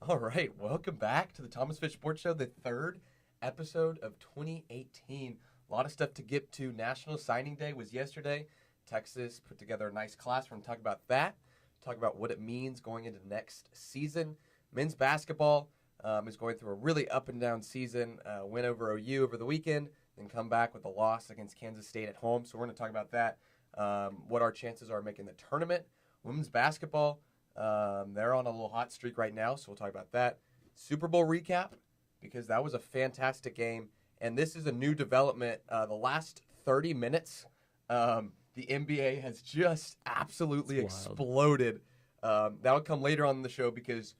All right, welcome back to the Thomas Fitch Sports Show, the third episode of 2018. A lot of stuff to get to. National Signing Day was yesterday. Texas put together a nice class. We're going to talk about that, talk about what it means going into next season. Men's basketball is going through a really up and down season. Win over OU over the weekend, then come back with a loss against Kansas State at home. So we're going to talk about that, what our chances are of making the tournament. Women's basketball, they're on a little hot streak right now, so we'll talk about that. Super Bowl recap, because that was a fantastic game. And this is a new development. The last 30 minutes, the NBA has just absolutely exploded. That'll come later on in the show because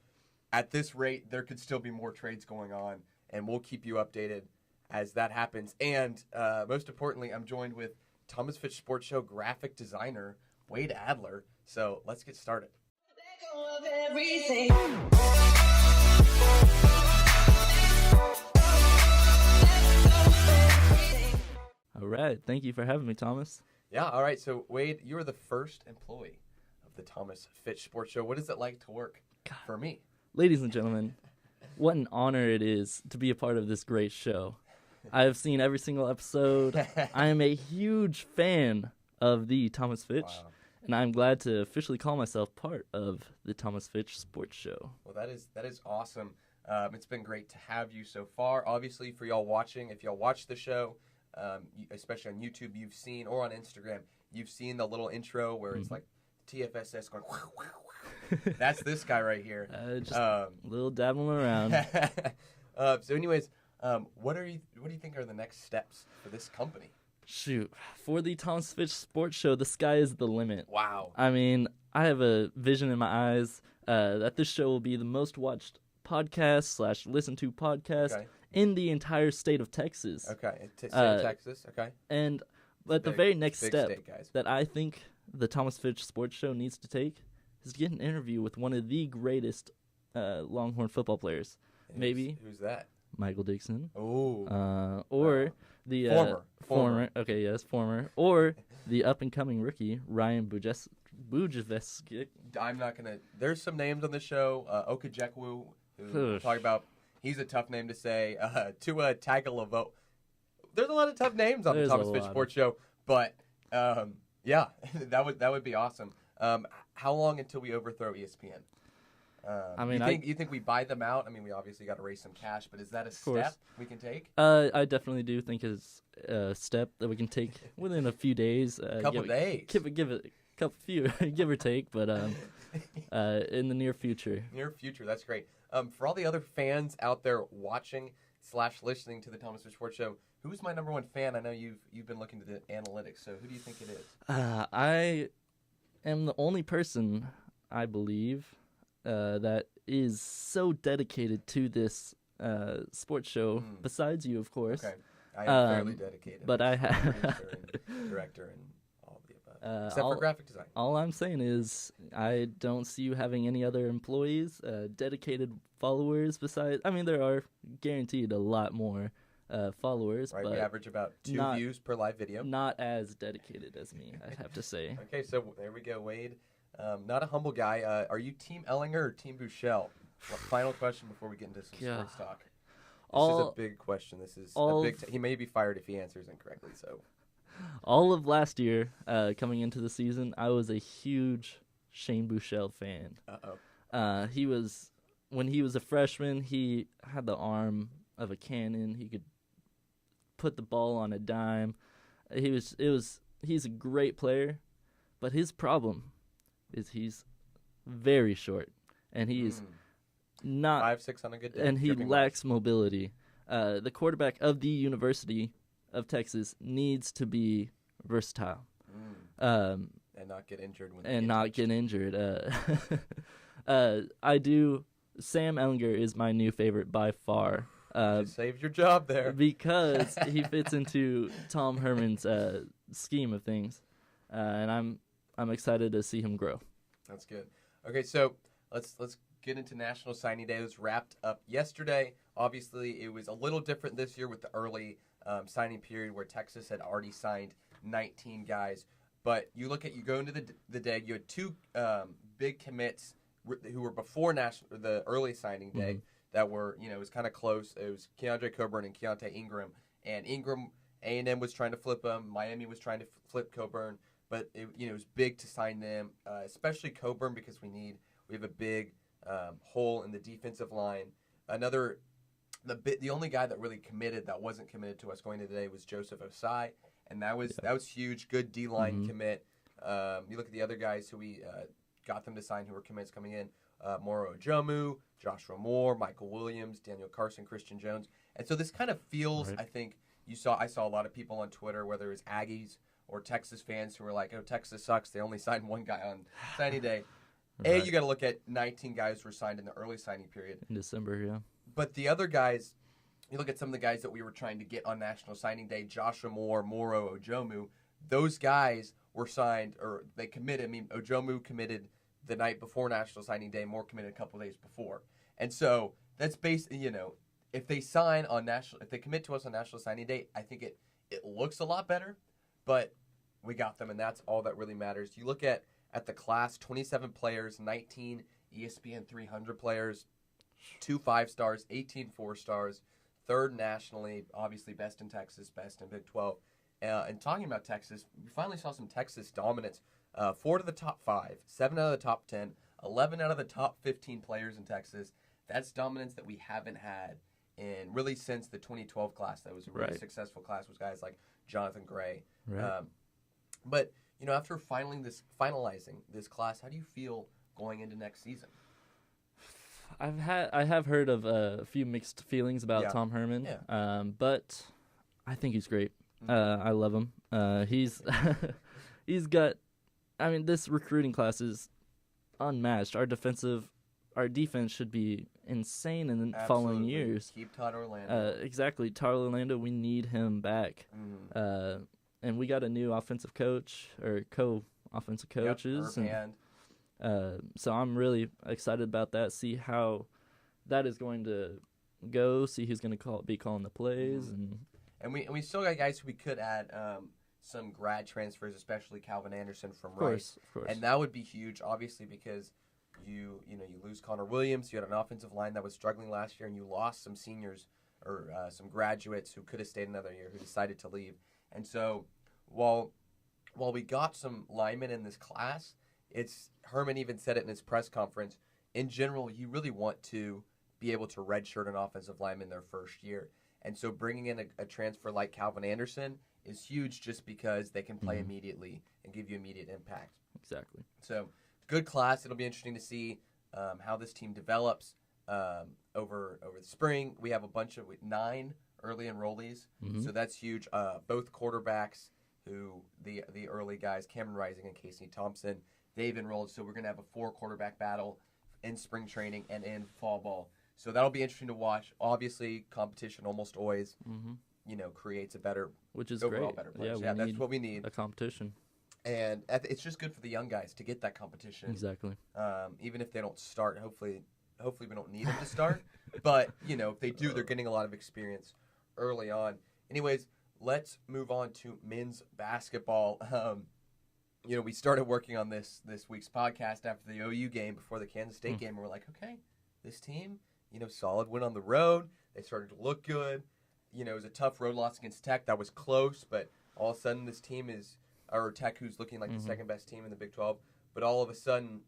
at this rate, there could still be more trades going on, and we'll keep you updated as that happens. And most importantly, I'm joined with Thomas Fitch Sports Show graphic designer, Wayde Adler. So let's get started. All right. Thank you for having me, Thomas. Yeah, all right. So, Wayde, you are the first employee of the Thomas Fitch Sports Show. What is it like to work for me? Ladies and gentlemen, what an honor it is to be a part of this great show. I have seen every single episode. I am a huge fan of the Thomas Fitch, and I'm glad to officially call myself part of the Thomas Fitch Sports Show. Well, that is awesome. It's been great to have you so far. Obviously, for y'all watching, if y'all watch the show, especially on YouTube, you've seen, or on Instagram, you've seen the little intro where it's like TFSS going, wow, wow, wow. That's this guy right here. Just a little dabbling around. So anyways, what do you think are the next steps for this company? Shoot, for the Thomas Fitch Sports Show, the sky is the limit. Wow. I mean, I have a vision in my eyes that this show will be the most watched podcast / listen to podcast in the entire state of Texas. Okay, state of Texas, okay. And the very next step that I think the Thomas Fitch Sports Show needs to take is to get an interview with one of the greatest Longhorn football players. Who's that? Michael Dixon. Oh. Or the former. Okay, yes, former. Or the up-and-coming rookie, Ryan Bujeveskic. I'm not going to... There's some names on the show. Okajekwu, who we'll talk about. He's a tough name to say. Tua Tagovailoa. There's a lot of tough names on the Thomas Fitch Sports Show. But, yeah, that would be awesome. How long until we overthrow ESPN? I mean, you think we buy them out? I mean, we obviously got to raise some cash, but is that a step we can take? I definitely do think it's a step that we can take within a few days. Couple days. Give it a couple few, give or take, but in the near future. Near future, that's great. For all the other fans out there watching / listening to the Thomas Fitch Sports Show, who's my number one fan? I know you've been looking to the analytics, so who do you think it is? I am the only person, I believe, that is so dedicated to this sports show, besides you, of course. Okay, I am fairly dedicated. But I have director and all of the above, except for graphic design. All I'm saying is I don't see you having any other employees, dedicated followers besides. I mean, there are guaranteed a lot more followers. Right, but we average about 2 views per live video. Not as dedicated as me, I'd have to say. Okay, so there we go, Wayde. Not a humble guy. Are you Team Ellinger or Team Buechele? Final question before we get into some sports talk. This is a big question. This is a big. He may be fired if he answers incorrectly. So, all of last year, coming into the season, I was a huge Shane Buechele fan. When he was a freshman, he had the arm of a cannon. He could put the ball on a dime. He's a great player, but his problem is he's very short, and he's not 5'6" on a good day, and he lacks mobility. The quarterback of the University of Texas needs to be versatile, and not get injured Sam Ellinger is my new favorite by far. You saved your job there because he fits into Tom Herman's scheme of things, and I'm excited to see him grow. That's good. Okay, so let's get into National Signing Day. It was wrapped up yesterday. Obviously, it was a little different this year with the early signing period where Texas had already signed 19 guys. But you go into the day, you had two big commits who were before the early signing day that were, it was kind of close. It was Keandre Coburn and Keontae Ingram. And Ingram, A&M was trying to flip him. Miami was trying to flip Coburn. But, it was big to sign them, especially Coburn, because we have a big hole in the defensive line. The only guy that really committed that wasn't committed to us going to today was Joseph Osai, and that was huge. Good D-line commit. You look at the other guys who we got them to sign who were commits coming in. Moro Ojomu, Joshua Moore, Michael Williams, Daniel Carson, Christian Jones. And so this kind of feels, I think, I saw a lot of people on Twitter, whether it was Aggies or Texas fans, who were like, oh, Texas sucks. They only signed one guy on signing day. Right. You got to look at 19 guys who were signed in the early signing period. In December, yeah. But the other guys, you look at some of the guys that we were trying to get on National Signing Day, Joshua Moore, Moro Ojomu, those guys were signed, or they committed. I mean, Ojomu committed the night before National Signing Day, Moore committed a couple days before. And so that's basically, if they if they commit to us on National Signing Day, I think it looks a lot better, but we got them, and that's all that really matters. You look at the class, 27 players, 19 ESPN 300 players, 2 5-stars, 18 4-stars, third nationally, obviously best in Texas, best in Big 12. And talking about Texas, we finally saw some Texas dominance. 4 to the top 5, 7 out of the top 10, 11 out of the top 15 players in Texas. That's dominance that we haven't had in really since the 2012 class. That was a really successful class with guys like Jonathan Gray. Right. But after finalizing this class, how do you feel going into next season? I have heard of a few mixed feelings about Tom Herman, but I think he's great. I love him. He's got. I mean, this recruiting class is unmatched. Our defense should be insane in the following years. Keep Todd Orlando. Exactly, Todd Orlando. We need him back. And we got a new offensive coach or co-offensive coaches. So I'm really excited about that. See how that is going to go. See who's going to be calling the plays. And we still got guys who we could add. Some grad transfers, especially Calvin Anderson from Rice. Of course. And that would be huge, obviously, because you lose Connor Williams. You had an offensive line that was struggling last year, and you lost some seniors or some graduates who could have stayed another year who decided to leave. And so while we got some linemen in this class, Herman even said it in his press conference. In general, you really want to be able to redshirt an offensive lineman their first year. And so bringing in a transfer like Calvin Anderson is huge just because they can play immediately and give you immediate impact. Exactly. So, good class. It'll be interesting to see how this team develops over the spring. We have a bunch of 9 early enrollees, so that's huge. Both quarterbacks, who the early guys, Cameron Rising and Casey Thompson, they've enrolled. So we're going to have a 4-quarterback battle in spring training and in fall ball. So that'll be interesting to watch. Obviously, competition almost always creates a better, which is overall great. Better players. Yeah, that's what we need. A competition. And it's just good for the young guys to get that competition. Exactly. Even if they don't start, hopefully we don't need them to start. But, if they do, they're getting a lot of experience early on. Anyways, let's move on to men's basketball. We started working on this week's podcast after the OU game before the Kansas State game. And we're like, okay, this team, solid win on the road. They started to look good. It was a tough road loss against Tech. That was close, but all of a sudden this team or Tech, who's looking like the second best team in the Big 12. But all of a sudden,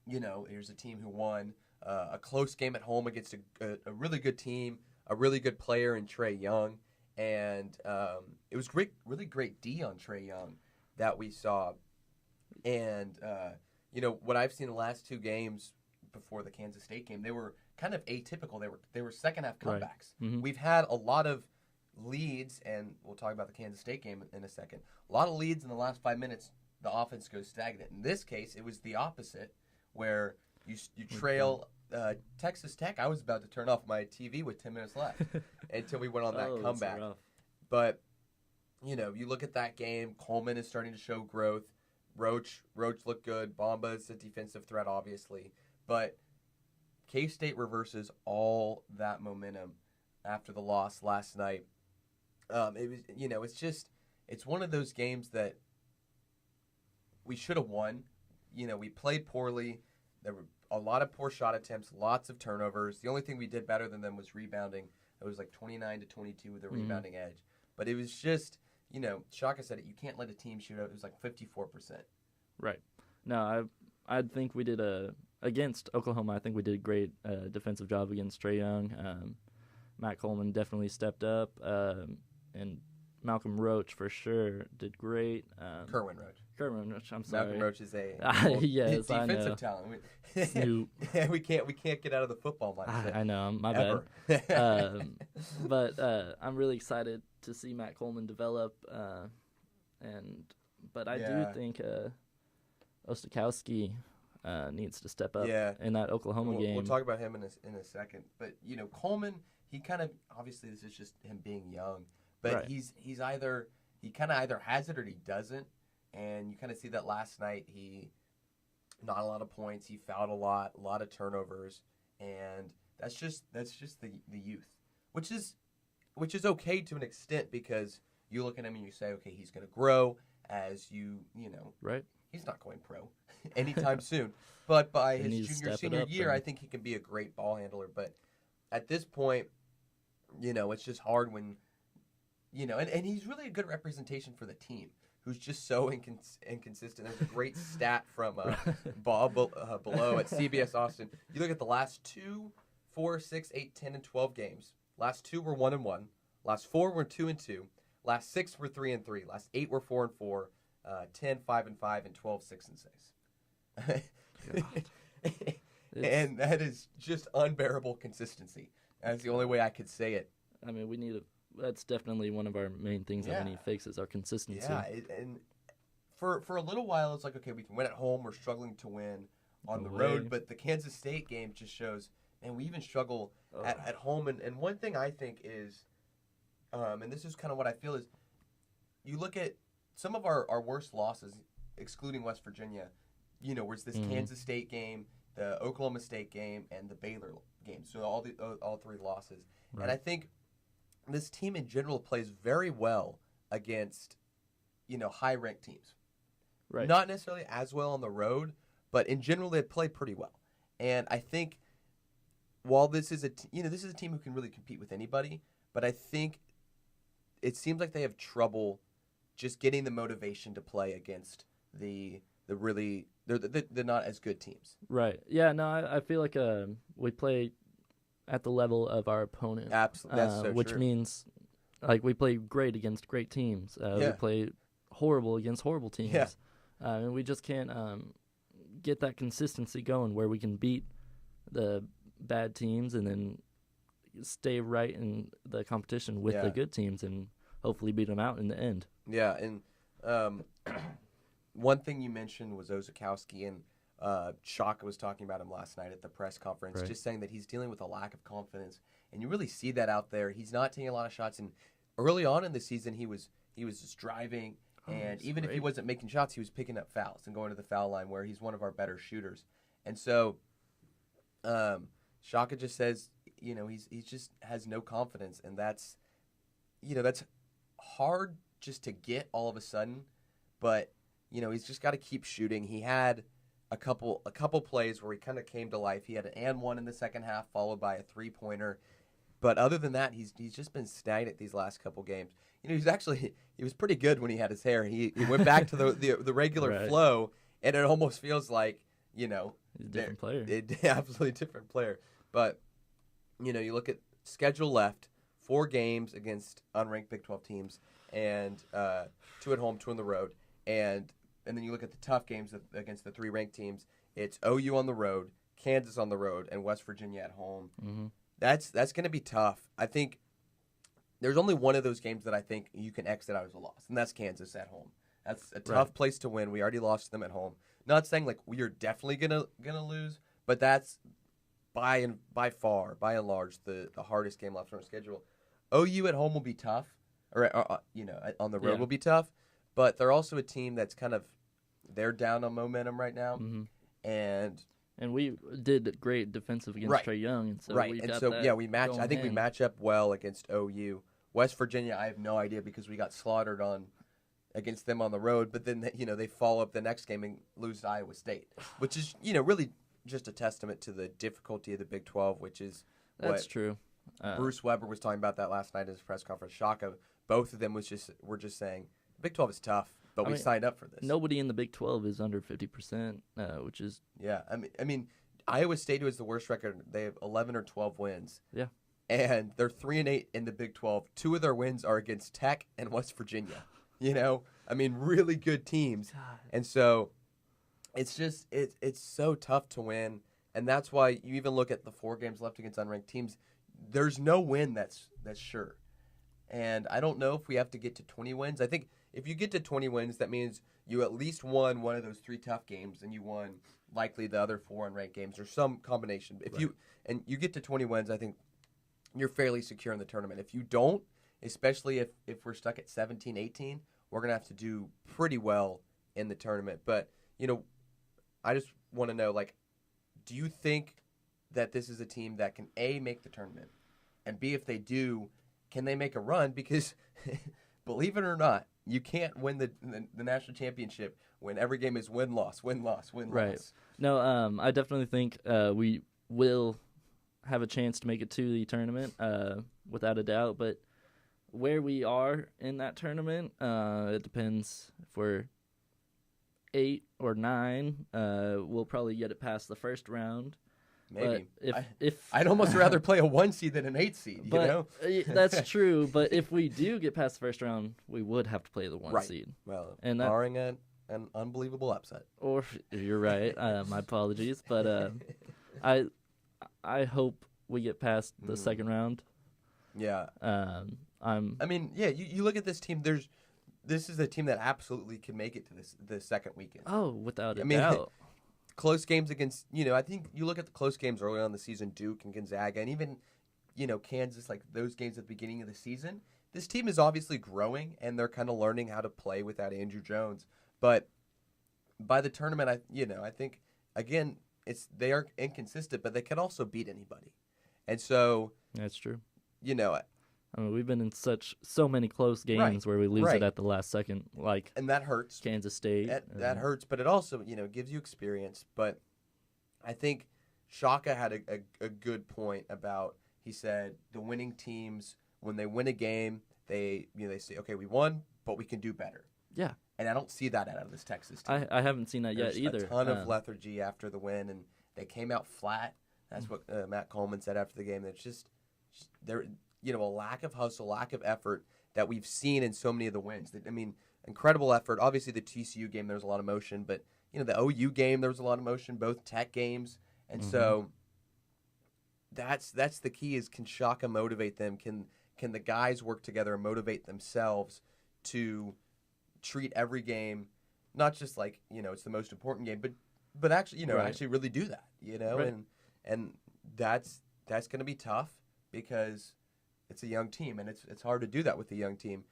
here's a team who won a close game at home against a really good team, a really good player in Trae Young. And it was really great D on Trae Young that we saw. And, what I've seen the last 2 games before the Kansas State game, they were kind of atypical. They were second-half comebacks. Right. We've had a lot of leads, and we'll talk about the Kansas State game in a second. A lot of leads in the last 5 minutes, the offense goes stagnant. In this case, it was the opposite, where you trail Texas Tech. I was about to turn off my TV with 10 minutes left until we went on that comeback. But, you look at that game, Coleman is starting to show growth. Roach looked good. Bamba is a defensive threat, obviously. But K-State reverses all that momentum after the loss last night. It was, it's one of those games that we should have won. We played poorly. There were a lot of poor shot attempts, lots of turnovers. The only thing we did better than them was rebounding. It was like 29-22 with a rebounding edge. But it was just, Shaka said it, you can't let a team shoot out. It was like 54%. Right. No, I think we did against Oklahoma. I think we did a great defensive job against Trae Young. Matt Coleman definitely stepped up, and Malcolm Roach for sure did great. Kerwin Roach. I'm sorry. Malcolm Roach is a yes, defensive talent. Snoop. we can't get out of the football mindset. I know, my ever. bad. But I'm really excited to see Matt Coleman develop, but I do think Ostakowski needs to step up in that Oklahoma game. We'll talk about him in a second. But Coleman, he kind of obviously this is just him being young, but right. he kind of either has it or he doesn't, and you kind of see that last night. He not a lot of points. He fouled a lot of turnovers, and that's just the youth, which is okay to an extent because you look at him and you say, okay, he's going to grow as right. He's not going pro anytime soon. But by his senior year, I think he can be a great ball handler. But at this point, it's just hard when, and he's really a good representation for the team, who's just so inconsistent. There's a great stat from Bob below at CBS Austin. You look at the last 2, 4, 6, 8, 10, and 12 games. Last 2 were 1-1. Last 4 were 2-2. Last 6 were 3-3. Last 8 were 4-4. 10, 5-5, and 12, 6-6. And that is just unbearable consistency. That's the only way I could say it. I mean, that's definitely one of our main things that we need to fix is our consistency. Yeah, and for a little while, it's like, okay, we can win at home. We're struggling to win on the road. But the Kansas State game just shows, and we even struggle at home. And one thing I think is, and this is kind of what I feel is, you look at some of our worst losses, excluding West Virginia, was this Kansas State game, the Oklahoma State game, and the Baylor game. So all 3 losses. Right. And I think this team in general plays very well against, high-ranked teams. Right. Not necessarily as well on the road, but in general they play pretty well. And I think while this is a team who can really compete with anybody, but I think it seems like they have trouble just getting the motivation to play against the not as good teams. Right. Yeah. No, I feel like we play at the level of our opponent. Absolutely. That's so which true. means like we play great against great teams. We play horrible against horrible teams. Yeah. And we just can't get that consistency going where we can beat the bad teams and then stay right in the competition with the good teams and hopefully beat them out in the end. Yeah, and one thing you mentioned was Osakowski, and Shaka was talking about him last night at the press conference, just saying that he's dealing with a lack of confidence, and you really see that out there. He's not taking a lot of shots, and early on in the season, he was just driving, and even if he wasn't making shots, he was picking up fouls and going to the foul line where he's one of our better shooters. And so Shaka just says, he just has no confidence, and that's hard just to get all of a sudden, but he's just got to keep shooting. He had a couple plays where he kind of came to life. He had an and one in the second half, followed by a 3-pointer. But other than that, he's just been stagnant these last couple games. He was pretty good when he had his hair. He went back to the regular flow, and it almost feels like he's a different player. Absolutely different player. But you look at schedule left, 4 games against unranked Big 12 teams, and 2 at home, 2 on the road, and then you look at the tough games against the 3 ranked teams. It's OU on the road, Kansas on the road, and West Virginia at home. Mm-hmm. That's going to be tough. I think there's only one of those games that I think you can exit out as a loss, and that's Kansas at home. That's a tough place to win. We already lost to them at home. Not saying like we are definitely gonna lose, but that's by and large the hardest game left on our schedule. OU at home will be tough, or on the road will be tough, but they're also a team that's they're down on momentum right now, and we did great defensive against Trae Young, and so we match. I think we match up well against OU. West Virginia, I have no idea because we got slaughtered against them on the road, but then they follow up the next game and lose to Iowa State, which is really just a testament to the difficulty of the Big 12, which is That's true. Bruce Weber was talking about that last night at his press conference. Shaka, both of them were just saying the Big 12 is tough, but we signed up for this. Nobody in the Big 12 is under 50%, which is I mean, Iowa State was the worst record. They have 11 or 12 wins. Yeah. And they're 3-8 in the Big 12. 2 of their wins are against Tech and West Virginia. I mean, really good teams. God. And so it's just it's so tough to win, and that's why you even look at the 4 games left against unranked teams. There's no win that's sure. And I don't know if we have to get to 20 wins. I think if you get to 20 wins, that means you at least won one of those 3 tough games, and you won likely the other 4 unranked games or some combination. If you get to 20 wins, I think you're fairly secure in the tournament. If you don't, especially if we're stuck at 17, 18, we're going to have to do pretty well in the tournament. But, I just want to know, do you think that this is a team that can, A, make the tournament, and B, if they do, can they make a run? Because, believe it or not, you can't win the national championship when every game is win-loss, win-loss, win-loss. Right. No, I definitely think we will have a chance to make it to the tournament, without a doubt. But where we are in that tournament, it depends. If we're 8 or 9, we'll probably get it past the first round. Maybe. But if I'd almost rather play a 1 seed than an 8 seed. That's true. But if we do get past the first round, we would have to play the 1 seed. Well, barring an unbelievable upset. Or you're right. My apologies, but I hope we get past the second round. Yeah. You look at this team. This is a team that absolutely can make it to the second weekend. Oh, without a doubt. Close games against, I think you look at the close games early on in the season, Duke and Gonzaga, and even, Kansas, those games at the beginning of the season. This team is obviously growing, and they're kind of learning how to play without Andrew Jones. But by the tournament, I think, again, they are inconsistent, but they can also beat anybody. And so... That's true. We've been in so many close games where we lose it at the last second, and that hurts. Kansas State. That hurts, but it also, gives you experience. But I think Shaka had a good point about, he said, the winning teams, when they win a game, they say, okay, we won, but we can do better. Yeah. And I don't see that out of this Texas team. I haven't seen that yet either. There's a ton of lethargy after the win, and they came out flat. That's what Matt Coleman said after the game. It's just there. A lack of hustle, lack of effort that we've seen in so many of the wins. Incredible effort. Obviously, the TCU game, there was a lot of motion, but, the OU game, there was a lot of motion, both Tech games. And so that's the key is, can Shaka motivate them? Can the guys work together and motivate themselves to treat every game, not just it's the most important game, but actually, actually really do that, Right. And that's going to be tough because it's a young team, and it's hard to do that with a young team.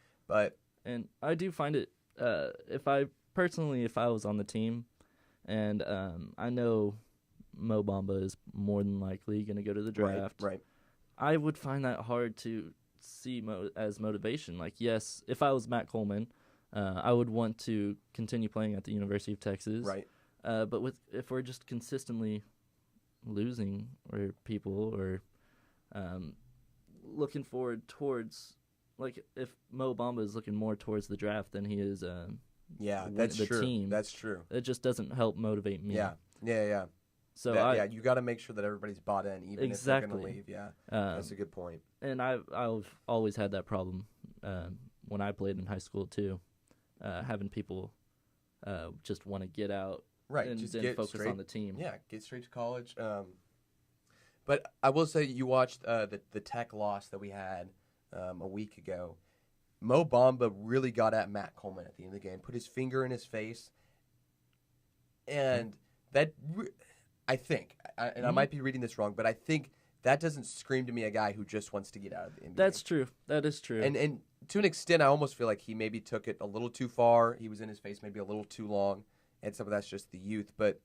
And I do find it, if I was on the team, and I know Mo Bamba is more than likely going to go to the draft. Right. I would find that hard to see as motivation. Yes, if I was Matt Coleman, I would want to continue playing at the University of Texas. Right. But if we're just consistently losing or looking forward towards, if Mo Bamba is looking more towards the draft than he is that's the true. team. That's true. It just doesn't help motivate me. Yeah. So you got to make sure that everybody's bought in, even if they're going to leave. Yeah, that's a good point. And I've always had that problem when I played in high school too, having people just want to get out, and just then focus on the team. Yeah, get straight to college. But I will say, you watched the Tech loss that we had a week ago. Mo Bamba really got at Matt Coleman at the end of the game, put his finger in his face, and that I think, and I might be reading this wrong, but I think that doesn't scream to me a guy who just wants to get out of the NBA. That's true. That is true. And to an extent, I almost feel like he maybe took it a little too far. He was in his face maybe a little too long, and some of that's just the youth. But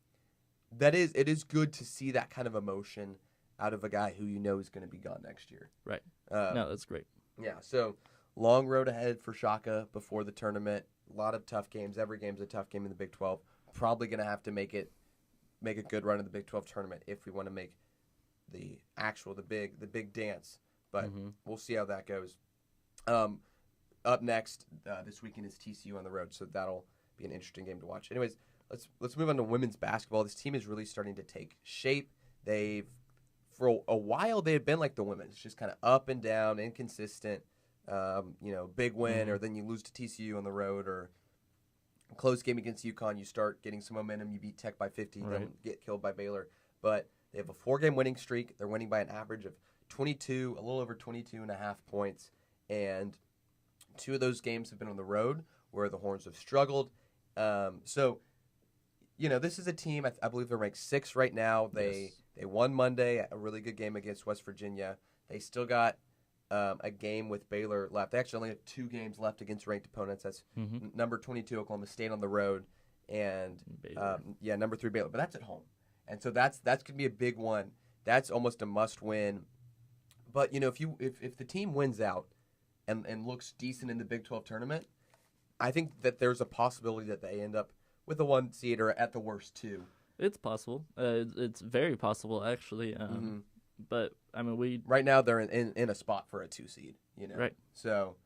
it is good to see that kind of emotion out of a guy who is going to be gone next year. Right. No, that's great. Yeah, so long road ahead for Shaka before the tournament. A lot of tough games. Every game's a tough game in the Big 12. Probably going to have to make it make a good run in the Big 12 tournament if we want to make the big dance. But we'll see how that goes. Up next this weekend is TCU on the road, so that'll be an interesting game to watch. Anyways, let's move on to women's basketball. This team is really starting to take shape. For a while they had been like the women's, just kind of up and down, inconsistent. Big win, or then you lose to TCU on the road, or a close game against UConn. You start getting some momentum. You beat Tech by 50, then get killed by Baylor. But they have a 4-game winning streak. They're winning by an average of a little over 22.5 points, and 2 of those games have been on the road where the Horns have struggled. So, this is a team, I believe they're ranked 6th right now. They won Monday, a really good game against West Virginia. They still got a game with Baylor left. They actually only have 2 games left against ranked opponents. That's number 22 Oklahoma State on the road, and number 3 Baylor. But that's at home, and so that's going to be a big one. That's almost a must-win. But if the team wins out and looks decent in the Big 12 tournament, I think that there's a possibility that they end up with a 1 seed or at the worst 2. It's possible. It's very possible, actually. But I mean, right now they're in a spot for a 2 seed. Right. So,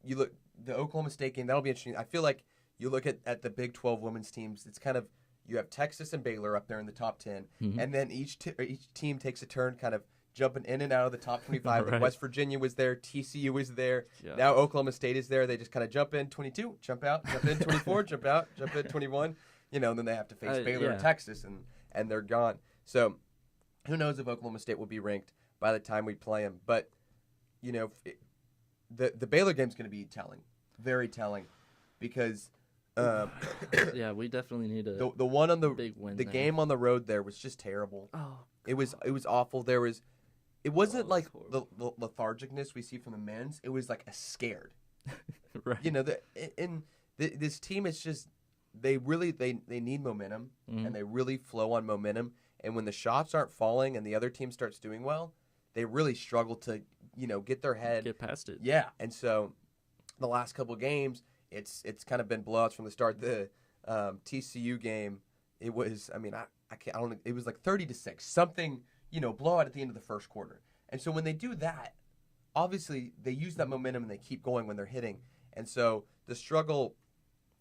you look the Oklahoma State game. That'll be interesting. I feel like you look at the Big 12 women's teams. It's kind of you have Texas and Baylor up there in the top 10, and then each team takes a turn, kind of jumping in and out of the top 25. Like West Virginia was there, TCU was there. Yeah. Now Oklahoma State is there. They just kind of jump in 22, jump out, jump in 24, jump out, jump in 21. And then they have to face Baylor and Texas, and they're gone. So who knows if Oklahoma State will be ranked by the time we play them. But, the Baylor game's going to be telling, very telling, because we definitely need the one on the big win. The game on the road there was just terrible. Oh, it was awful. It wasn't like the lethargicness we see from the men's. It was like a scared. Right. This team is just they need momentum, and they really flow on momentum. And when the shots aren't falling and the other team starts doing well, they really struggle to get their head get past it. Yeah, and so the last couple of games, it's kind of been blowouts from the start. The TCU game, it was it was like 30-6, something. Blowout at the end of the first quarter. And so when they do that, obviously they use that momentum and they keep going when they're hitting. And so the struggle,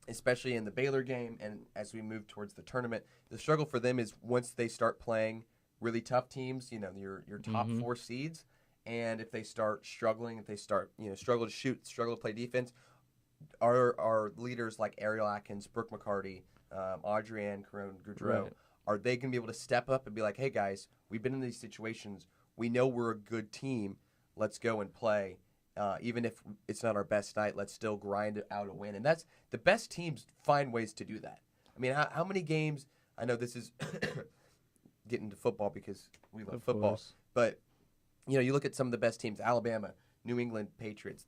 especially in the Baylor game and as we move towards the tournament, the struggle for them is once they start playing really tough teams, your top 4 seeds, and if they start struggling, if they start, struggle to shoot, struggle to play defense, our leaders like Ariel Atkins, Brooke McCarty, Audrey-Ann Caron-Goudreau, are they going to be able to step up and be like, hey, guys, we've been in these situations. We know we're a good team. Let's go and play. Even if it's not our best night, let's still grind out a win. And that's the best teams find ways to do that. I mean, how many games – I know this is getting to football because we love football. But, you look at some of the best teams, Alabama, New England Patriots.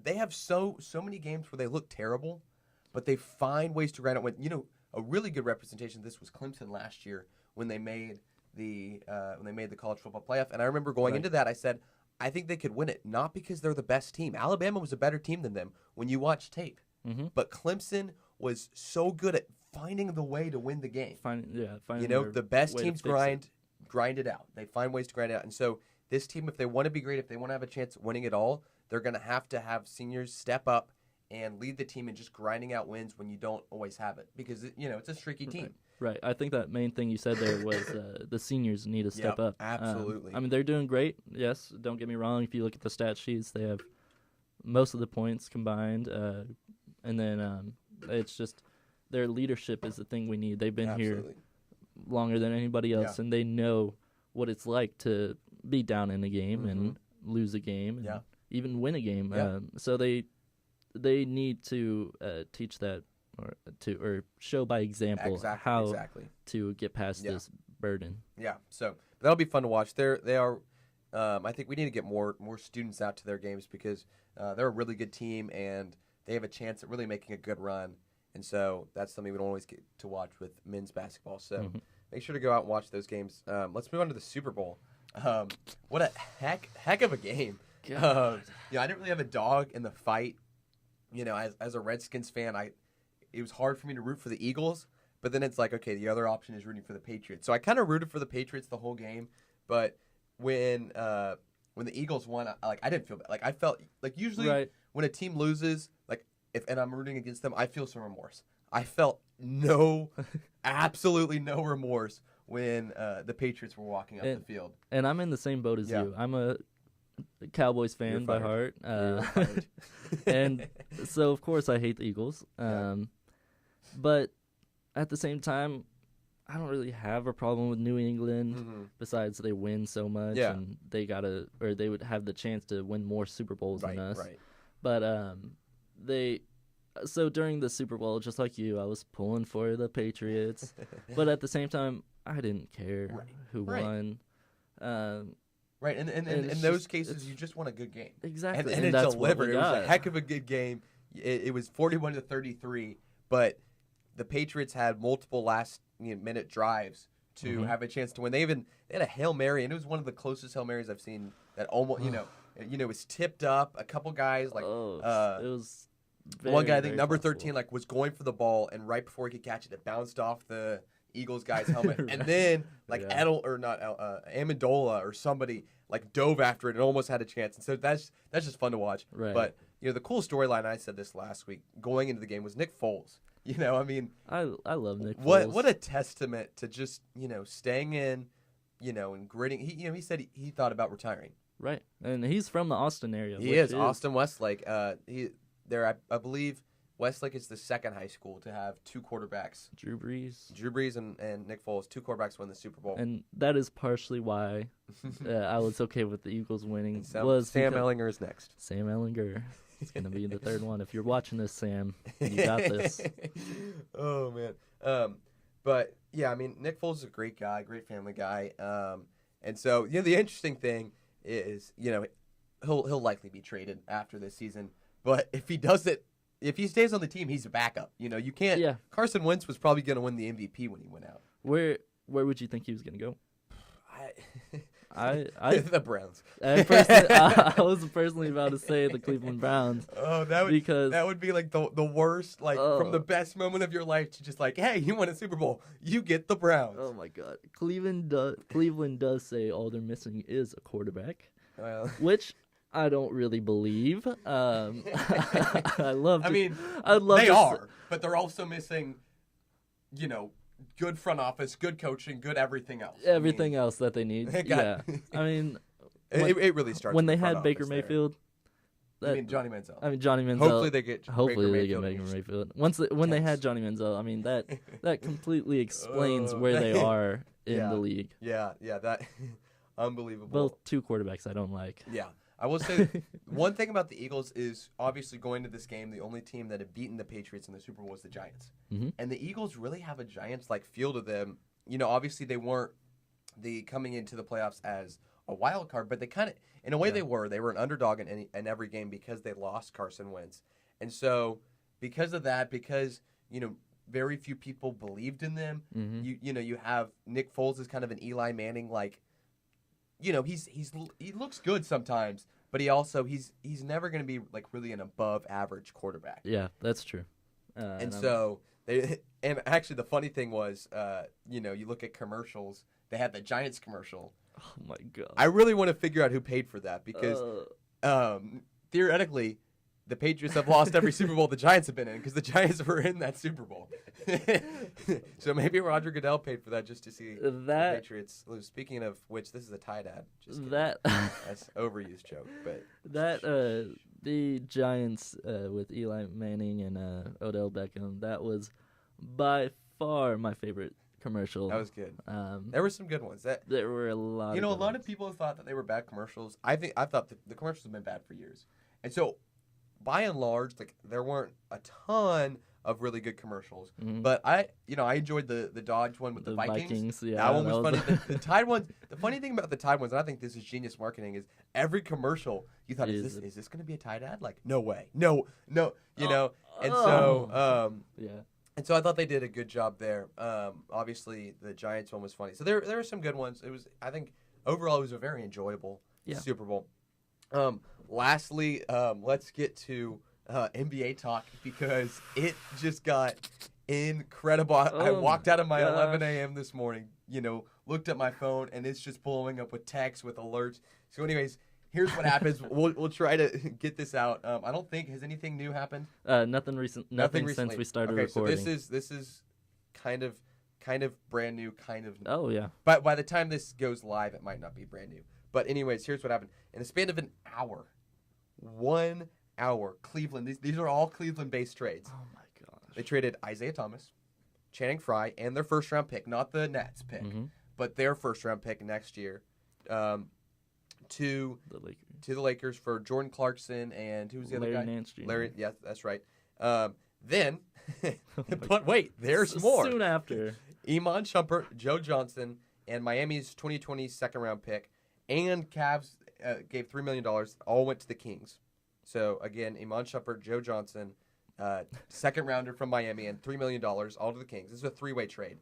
They have so many games where they look terrible, but they find ways to grind out win. A really good representation of this was Clemson last year when they made the college football playoff. And I remember going into that, I said, I think they could win it, not because they're the best team. Alabama was a better team than them when you watch tape. But Clemson was so good at finding the way to win the game. The best teams grind it out. They find ways to grind it out. And so this team, if they want to be great, if they want to have a chance at winning it all, they're going to have seniors step up and lead the team in just grinding out wins when you don't always have it because, it's a streaky team. Right. I think that main thing you said there was the seniors need to step up. Absolutely. They're doing great. Yes, don't get me wrong. If you look at the stat sheets, they have most of the points combined. And then it's just their leadership is the thing we need. They've been here longer than anybody else, and they know what it's like to be down in a game and lose a game and even win a game. So they need to teach that or show by example how to get past this burden. Yeah, so that'll be fun to watch. They are. I think we need to get more students out to their games because they're a really good team and they have a chance at really making a good run. And so that's something we don't always get to watch with men's basketball. So make sure to go out and watch those games. Let's move on to the Super Bowl. What a heck of a game. I didn't really have a dog in the fight. As a Redskins fan, it was hard for me to root for the Eagles, but then it's like, okay, the other option is rooting for the Patriots. So I kind of rooted for the Patriots the whole game, but when the Eagles won, I didn't feel bad. Like I felt like usually when a team loses, like and I'm rooting against them, I feel some remorse. I felt absolutely no remorse when the Patriots were walking up the field. And I'm in the same boat as you. I'm a Cowboys fan by heart. And so, of course, I hate the Eagles. But at the same time, I don't really have a problem with New England besides they win so much and they would have the chance to win more Super Bowls than us. Right. But so during the Super Bowl, just like you, I was pulling for the Patriots. But at the same time, I didn't care who won. Right, and in those cases, you just want a good game. Exactly. And it delivered. It was a heck of a good game. It was 41-33, but the Patriots had multiple last-minute drives to have a chance to win. They had a Hail Mary, and it was one of the closest Hail Marys I've seen that almost, it was tipped up. A couple guys, it was one guy, I think number 13, was going for the ball, and right before he could catch it, it bounced off the Eagles guy's helmet, and then Amendola or somebody dove after it and almost had a chance. And so that's just fun to watch. Right. But the cool storyline, I said this last week going into the game, was Nick Foles. I love Nick Foles. What a testament to just staying in, and gritting. He said he thought about retiring. Right, and he's from the Austin area. He is Austin Westlake. I believe Westlake is the second high school to have two quarterbacks. Drew Brees and Nick Foles, two quarterbacks win the Super Bowl. And that is partially why I was okay with the Eagles winning. Sam Ehlinger is next. Sam Ehlinger is going to be the third one. If you're watching this, Sam, you got this. Oh, man. But, yeah, Nick Foles is a great guy, great family guy. And so, the interesting thing is, he'll likely be traded after this season. But if he stays on the team, he's a backup. You can't. Yeah. Carson Wentz was probably going to win the MVP when he went out. Where would you think he was going to go? The Browns. I was personally about to say the Cleveland Browns. Oh, that would be the worst, from the best moment of your life to just hey, you won a Super Bowl, you get the Browns. Oh my God, Cleveland does say all they're missing is a quarterback, which I don't really believe. I'd love to. But they're also missing, good front office, good coaching, good everything else. Everything else that they need. Yeah. It really starts when they had Baker Mayfield. Johnny Manziel. Johnny Manziel. Hopefully they get Baker Mayfield. When they had Johnny Manziel, that completely explains where they are in the league. Yeah, that unbelievable. Both two quarterbacks I don't like. Yeah. I will say one thing about the Eagles is obviously going to this game, the only team that had beaten the Patriots in the Super Bowl was the Giants. Mm-hmm. And the Eagles really have a Giants-like feel to them. Obviously they weren't coming into the playoffs as a wild card, but they kind of, in a way they were. They were an underdog in every game because they lost Carson Wentz. And so because of that, because, very few people believed in them, you have Nick Foles as kind of an Eli Manning, he looks good sometimes, but he's never going to be really an above average quarterback. Yeah, that's true. And actually the funny thing was, you look at commercials. They had the Giants commercial. Oh my God! I really want to figure out who paid for that because theoretically, the Patriots have lost every Super Bowl the Giants have been in because the Giants were in that Super Bowl. So maybe Roger Goodell paid for that just to see the Patriots lose. Speaking of which, this is a tie dad. That's overused joke, but the Giants with Eli Manning and Odell Beckham, that was by far my favorite commercial. That was good. There were some good ones. There were a lot. A lot of people thought that they were bad commercials. I thought the commercials have been bad for years, and so by and large, there weren't a ton of really good commercials. Mm-hmm. But I enjoyed the Dodge one with the Vikings. Yeah, that one was funny. The Tide ones. The funny thing about the Tide ones, and I think this is genius marketing, is every commercial you thought, is this going to be a Tide ad? No way, no, And so And so I thought they did a good job there. Obviously, the Giants one was funny. So there were some good ones. I think overall it was a very enjoyable Super Bowl. Lastly, let's get to NBA talk because it just got incredible. I Oh walked my out of my 11 gosh. a.m. this morning, looked at my phone, and it's just blowing up with texts, with alerts. So anyways, here's what happens. We'll try to get this out. I don't think, has anything new happened? Nothing recent. Nothing recently. since we started okay, recording. So this is kind of brand new, kind of. Oh yeah. But by the time this goes live, it might not be brand new. But anyways, here's what happened. In the span of an hour, 1 hour, Cleveland. These are all Cleveland-based trades. Oh my gosh. They traded Isaiah Thomas, Channing Frye, and their first-round pick, not the Nets pick, but their first-round pick next year, to the Lakers for Jordan Clarkson and who's the other guy? Larry Nance Jr. Larry, yes, that's right. Then, but wait, there's more. Soon after. Iman Shumpert, Joe Johnson, and Miami's 2020 second-round pick, and Cavs gave $3 million, all went to the Kings. So, again, Iman Shumpert, Joe Johnson, second-rounder from Miami, and $3 million, all to the Kings. This is a three-way trade.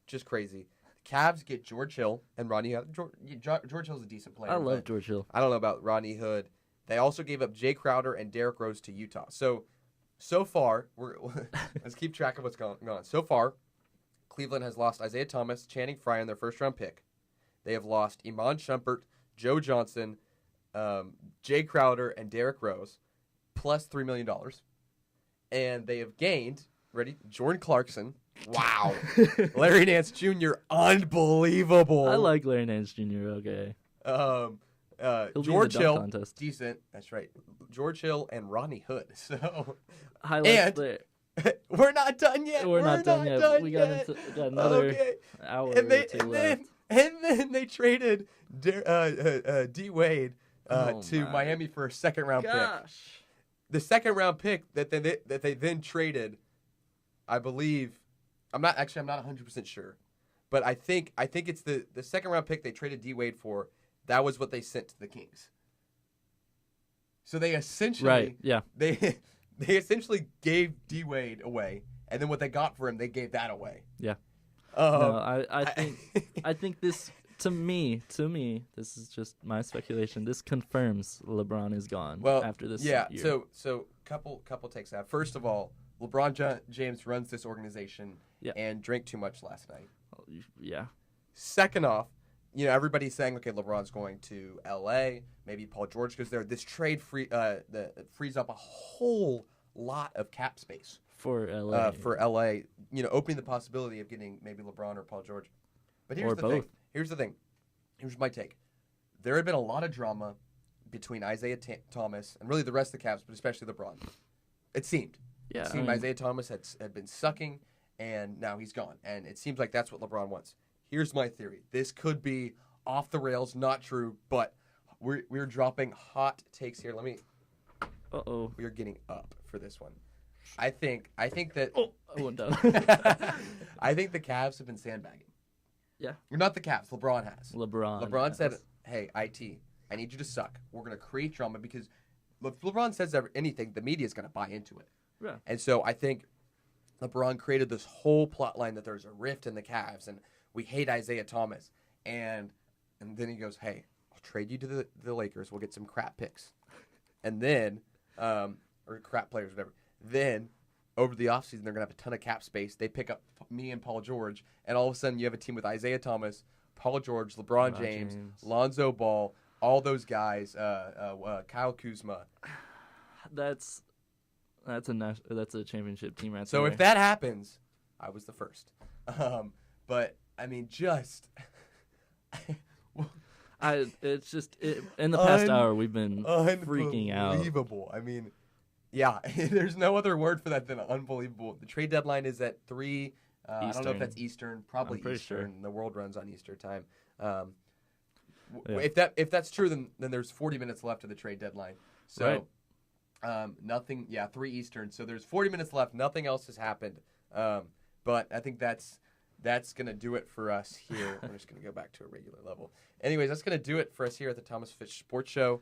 Just crazy. The Cavs get George Hill and Rodney Hood. George Hill's a decent player. I love George Hill. I don't know about Rodney Hood. They also gave up Jay Crowder and Derrick Rose to Utah. So far, let's keep track of what's going on. So far, Cleveland has lost Isaiah Thomas, Channing Frye in their first-round pick. They have lost Iman Shumpert, Joe Johnson, Jay Crowder, and Derrick Rose, plus $3 million. And they have gained, Jordan Clarkson. Wow. Larry Nance Jr., unbelievable. I like Larry Nance Jr., okay. George Hill, contest. decent. That's right. George Hill and Rodney Hood. So, highlights there. We're not done yet. We're not done yet. We got another hour or two left. And then they traded D. Wade to my Miami for a second-round pick. Gosh. The second-round pick that they then traded, I believe, I'm not 100% sure, but I think it's the second-round pick they traded D. Wade for. That was what they sent to the Kings. So they essentially they essentially gave D. Wade away, and then what they got for him, they gave that away. Yeah. No, I think this to me, this is just my speculation. This confirms LeBron is gone after this year. So couple takes out. First of all, LeBron James runs this organization and drank too much last night. Yeah. Second off, everybody's saying, okay, LeBron's going to L.A. Maybe Paul George goes there. This trade frees up a whole lot of cap space for L.A. Opening the possibility of getting maybe LeBron or Paul George. But here's the thing. Here's my take. There had been a lot of drama between Isaiah Thomas and really the rest of the Cavs, but especially LeBron. It seemed. Yeah. It seemed Isaiah Thomas had been sucking, and now he's gone. And it seems like that's what LeBron wants. Here's my theory. This could be off the rails, not true, but we're dropping hot takes here. We are getting up for this one. I think that. Oh, I went down. I think the Cavs have been sandbagging. Yeah. You're not the Cavs. LeBron has. LeBron said, "Hey, IT, I need you to suck. We're going to create drama because if LeBron says anything, the media is going to buy into it." Yeah. And so I think LeBron created this whole plot line that there's a rift in the Cavs and we hate Isaiah Thomas. And then he goes, "Hey, I'll trade you to the Lakers. We'll get some crap picks." And then, or crap players, whatever. Then, over the offseason, they're going to have a ton of cap space. They pick up me and Paul George, and all of a sudden you have a team with Isaiah Thomas, Paul George, LeBron James, Lonzo Ball, all those guys, Kyle Kuzma. That's a championship team right there. So if that happens, I was the first. But I mean, it's just in the past hour we've been freaking out. Unbelievable. I mean, yeah, there's no other word for that than unbelievable. The trade deadline is at 3. I don't know if that's Eastern. Probably Eastern. Sure. The world runs on Easter time. If that's true, then there's 40 minutes left of the trade deadline. So nothing. Yeah, 3 Eastern. So there's 40 minutes left. Nothing else has happened. But I think that's going to do it for us here. I'm just going to go back to a regular level. Anyways, that's going to do it for us here at the Thomas Fitch Sports Show.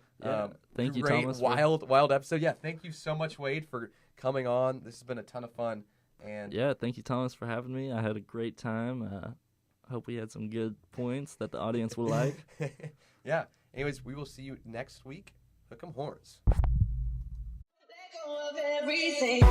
Thank you, great, Thomas. Wild episode. Yeah, thank you so much, Wade, for coming on. This has been a ton of fun. And yeah, thank you, Thomas, for having me. I had a great time. Hope we had some good points that the audience will like. Yeah. Anyways, we will see you next week. Hook 'em horns. Let go of everything.